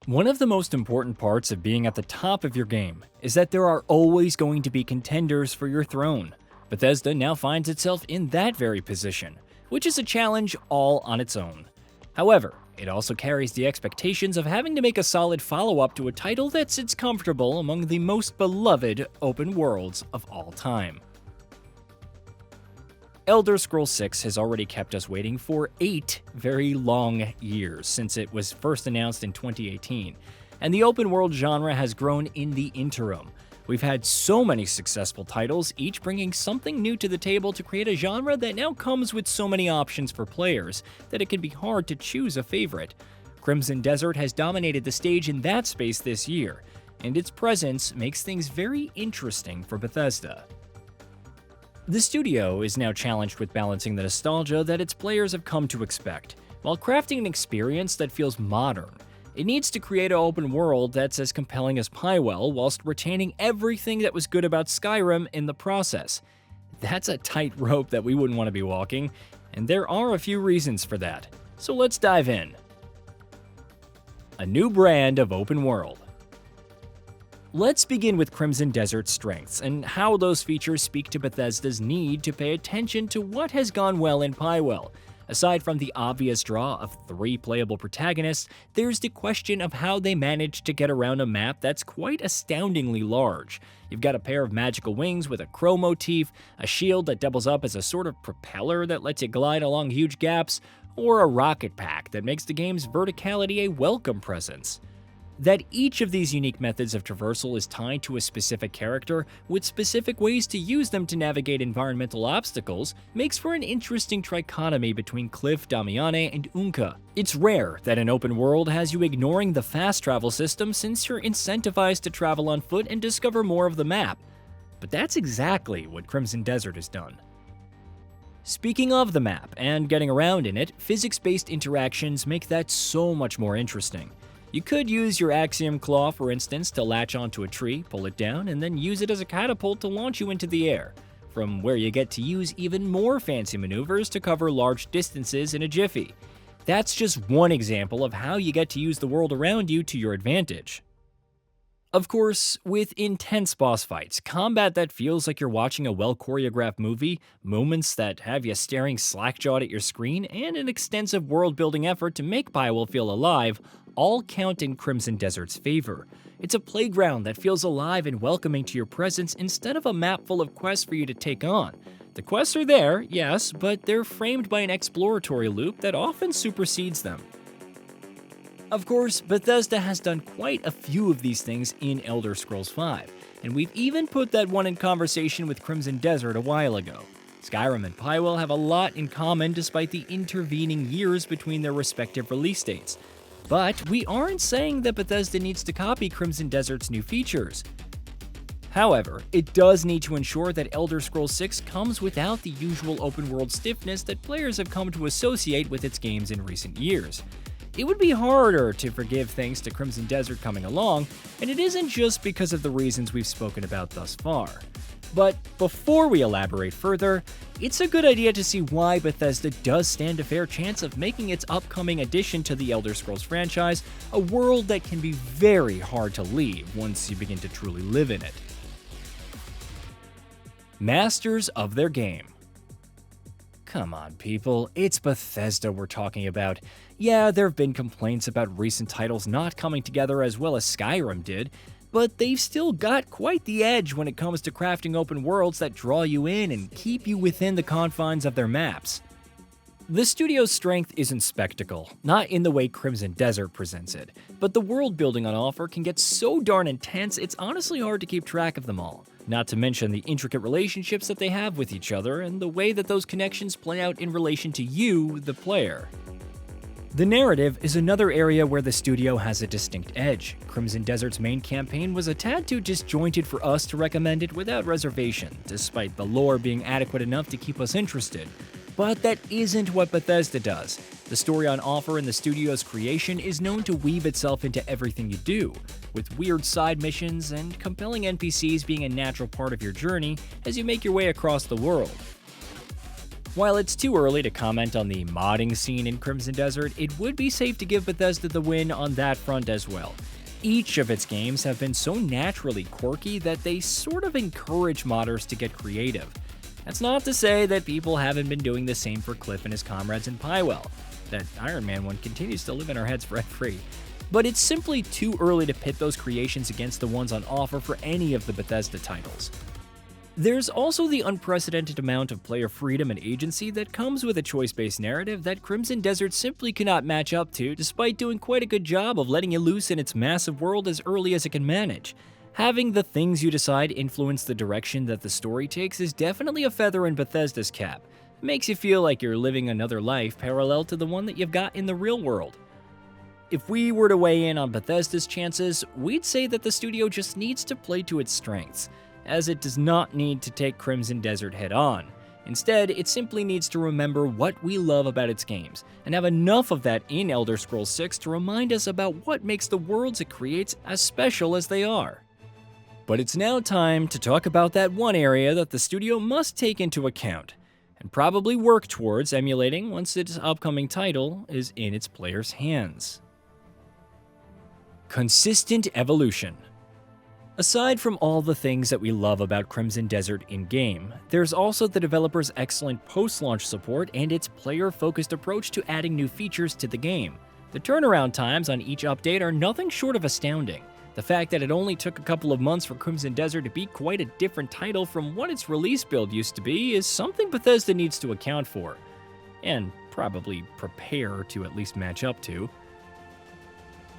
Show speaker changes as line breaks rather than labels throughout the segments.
One of the most important parts of being at the top of your game is that there are always going to be contenders for your throne. Bethesda now finds itself in that very position, which is a challenge all on its own. However, it also carries the expectations of having to make a solid follow-up to a title that sits comfortable among the most beloved open worlds of all time. Elder Scrolls 6 has already kept us waiting for 8 very long years since it was first announced in 2018, and the open world genre has grown in the interim. We've had so many successful titles, each bringing something new to the table to create a genre that now comes with so many options for players that it can be hard to choose a favorite. Crimson Desert has dominated the stage in that space this year, and its presence makes things very interesting for Bethesda. The studio is now challenged with balancing the nostalgia that its players have come to expect, while crafting an experience that feels modern. It needs to create an open world that's as compelling as Pywell whilst retaining everything that was good about Skyrim in the process. That's a tight rope that we wouldn't want to be walking, and there are a few reasons for that. So let's dive in. A new brand of open world. Let's begin with Crimson Desert's strengths and how those features speak to Bethesda's need to pay attention to what has gone well in Pywell. Aside from the obvious draw of 3 playable protagonists, there's the question of how they managed to get around a map that's quite astoundingly large. You've got a pair of magical wings with a crow motif, a shield that doubles up as a sort of propeller that lets you glide along huge gaps, or a rocket pack that makes the game's verticality a welcome presence. That each of these unique methods of traversal is tied to a specific character with specific ways to use them to navigate environmental obstacles makes for an interesting trichotomy between Cliff, Damiane, and Unka. It's rare that an open world has you ignoring the fast travel system since you're incentivized to travel on foot and discover more of the map. But that's exactly what Crimson Desert has done. Speaking of the map and getting around in it, physics-based interactions make that so much more interesting. You could use your Axiom Claw, for instance, to latch onto a tree, pull it down, and then use it as a catapult to launch you into the air, from where you get to use even more fancy maneuvers to cover large distances in a jiffy. That's just one example of how you get to use the world around you to your advantage. Of course, with intense boss fights, combat that feels like you're watching a well-choreographed movie, moments that have you staring slack-jawed at your screen, and an extensive world-building effort to make Pywell feel alive, all count in Crimson Desert's favor. It's a playground that feels alive and welcoming to your presence instead of a map full of quests for you to take on. The quests are there, yes, but they're framed by an exploratory loop that often supersedes them. Of course, Bethesda has done quite a few of these things in Elder Scrolls V, and we've even put that one in conversation with Crimson Desert a while ago. Skyrim and Pywell have a lot in common despite the intervening years between their respective release dates. But we aren't saying that Bethesda needs to copy Crimson Desert's new features. However, it does need to ensure that Elder Scrolls 6 comes without the usual open-world stiffness that players have come to associate with its games in recent years. It would be harder to forgive thanks to Crimson Desert coming along, and it isn't just because of the reasons we've spoken about thus far. But before we elaborate further, it's a good idea to see why Bethesda does stand a fair chance of making its upcoming addition to the Elder Scrolls franchise a world that can be very hard to leave once you begin to truly live in it. Masters of their game. Come on, people, it's Bethesda we're talking about. Yeah, there have been complaints about recent titles not coming together as well as Skyrim did, but they've still got quite the edge when it comes to crafting open worlds that draw you in and keep you within the confines of their maps. The studio's strength isn't spectacle, not in the way Crimson Desert presents it, but the world building on offer can get so darn intense it's honestly hard to keep track of them all. Not to mention the intricate relationships that they have with each other and the way that those connections play out in relation to you, the player. The narrative is another area where the studio has a distinct edge. Crimson Desert's main campaign was a tad too disjointed for us to recommend it without reservation, despite the lore being adequate enough to keep us interested. But that isn't what Bethesda does. The story on offer in the studio's creation is known to weave itself into everything you do, with weird side missions and compelling NPCs being a natural part of your journey as you make your way across the world. While it's too early to comment on the modding scene in Crimson Desert, it would be safe to give Bethesda the win on that front as well. Each of its games have been so naturally quirky that they sort of encourage modders to get creative. That's not to say that people haven't been doing the same for Cliff and his comrades in Pywell. That Iron Man one continues to live in our heads rent-free. But it's simply too early to pit those creations against the ones on offer for any of the Bethesda titles. There's also the unprecedented amount of player freedom and agency that comes with a choice-based narrative that Crimson Desert simply cannot match up to, despite doing quite a good job of letting you loose in its massive world as early as it can manage. Having the things you decide influence the direction that the story takes is definitely a feather in Bethesda's cap. It makes you feel like you're living another life parallel to the one that you've got in the real world. If we were to weigh in on Bethesda's chances, we'd say that the studio just needs to play to its strengths, as it does not need to take Crimson Desert head-on. Instead, it simply needs to remember what we love about its games, and have enough of that in Elder Scrolls 6 to remind us about what makes the worlds it creates as special as they are. But it's now time to talk about that one area that the studio must take into account, and probably work towards emulating once its upcoming title is in its players' hands. Consistent evolution. Aside from all the things that we love about Crimson Desert in-game, there's also the developer's excellent post-launch support and its player-focused approach to adding new features to the game. The turnaround times on each update are nothing short of astounding. The fact that it only took a couple of months for Crimson Desert to be quite a different title from what its release build used to be is something Bethesda needs to account for, and probably prepare to at least match up to.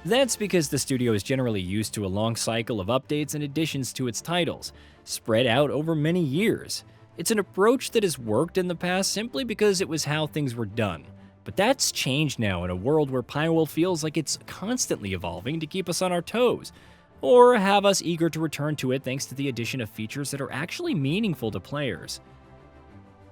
That's because the studio is generally used to a long cycle of updates and additions to its titles, spread out over many years. It's an approach that has worked in the past simply because it was how things were done. But that's changed now in a world where Pywell feels like it's constantly evolving to keep us on our toes, or have us eager to return to it thanks to the addition of features that are actually meaningful to players.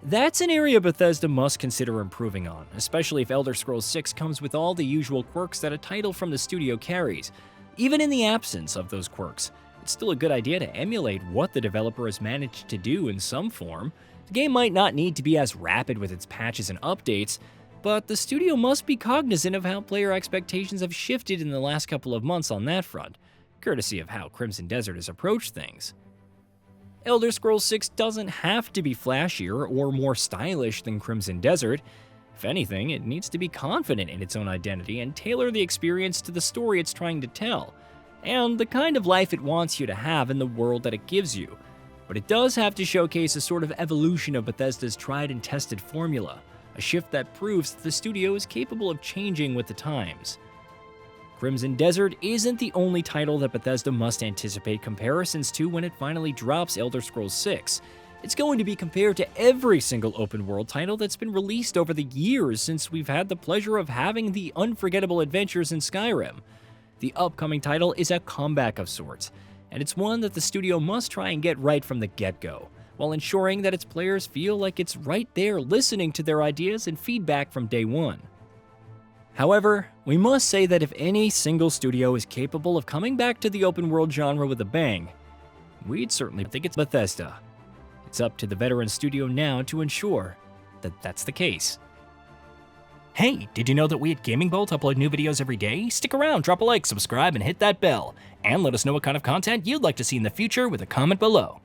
That's an area Bethesda must consider improving on, especially if Elder Scrolls 6 comes with all the usual quirks that a title from the studio carries. Even in the absence of those quirks, it's still a good idea to emulate what the developer has managed to do in some form. The game might not need to be as rapid with its patches and updates, but the studio must be cognizant of how player expectations have shifted in the last couple of months on that front, courtesy of how Crimson Desert has approached things. Elder Scrolls 6 doesn't have to be flashier or more stylish than Crimson Desert. If anything, it needs to be confident in its own identity and tailor the experience to the story it's trying to tell, and the kind of life it wants you to have in the world that it gives you. But it does have to showcase a sort of evolution of Bethesda's tried and tested formula, a shift that proves that the studio is capable of changing with the times. Crimson Desert isn't the only title that Bethesda must anticipate comparisons to when it finally drops Elder Scrolls 6. It's going to be compared to every single open-world title that's been released over the years since we've had the pleasure of having the unforgettable adventures in Skyrim. The upcoming title is a comeback of sorts, and it's one that the studio must try and get right from the get-go, while ensuring that its players feel like it's right there listening to their ideas and feedback from day one. However, we must say that if any single studio is capable of coming back to the open world genre with a bang, we'd certainly think it's Bethesda. It's up to the veteran studio now to ensure that that's the case. Hey, did you know that we at Gaming Bolt upload new videos every day? Stick around, drop a like, subscribe, and hit that bell. And let us know what kind of content you'd like to see in the future with a comment below.